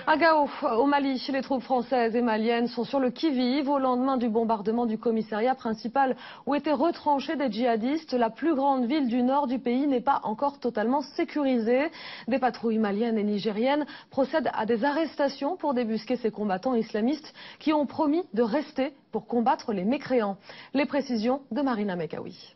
À Gao, au Mali, les troupes françaises et maliennes sont sur le qui-vive au lendemain du bombardement du commissariat principal où étaient retranchés des djihadistes. La plus grande ville du nord du pays n'est pas encore totalement sécurisée. Des patrouilles maliennes et nigériennes procèdent à des arrestations pour débusquer ces combattants islamistes qui ont promis de rester pour combattre les mécréants. Les précisions de Marina Mekawi.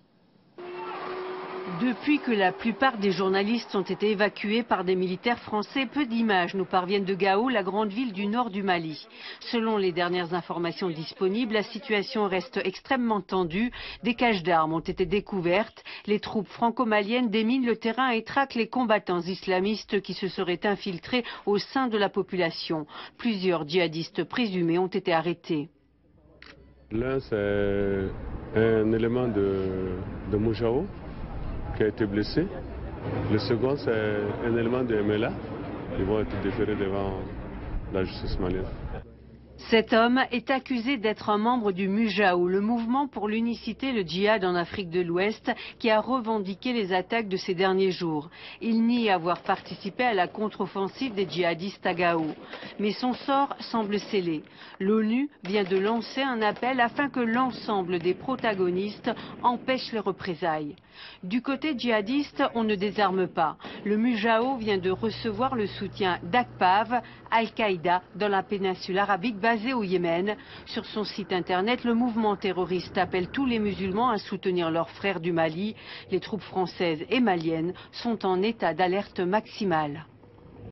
Depuis que la plupart des journalistes ont été évacués par des militaires français, peu d'images nous parviennent de Gao, la grande ville du nord du Mali. Selon les dernières informations disponibles, la situation reste extrêmement tendue. Des caches d'armes ont été découvertes. Les troupes franco-maliennes déminent le terrain et traquent les combattants islamistes qui se seraient infiltrés au sein de la population. Plusieurs djihadistes présumés ont été arrêtés. L'un, c'est un élément de Moujao qui a été blessé. Le second, c'est un élément de MLA. Ils vont être déférés devant la justice malienne. Cet homme est accusé d'être un membre du Mujao, le mouvement pour l'unicité, le djihad en Afrique de l'Ouest, qui a revendiqué les attaques de ces derniers jours. Il nie avoir participé à la contre-offensive des djihadistes à Gao. Mais son sort semble scellé. L'ONU vient de lancer un appel afin que l'ensemble des protagonistes empêchent les représailles. Du côté djihadiste, on ne désarme pas. Le Mujao vient de recevoir le soutien d'Aqpav, Al-Qaïda, dans la péninsule arabique basée au Yémen. Sur son site internet, le mouvement terroriste appelle tous les musulmans à soutenir leurs frères du Mali. Les troupes françaises et maliennes sont en état d'alerte maximale.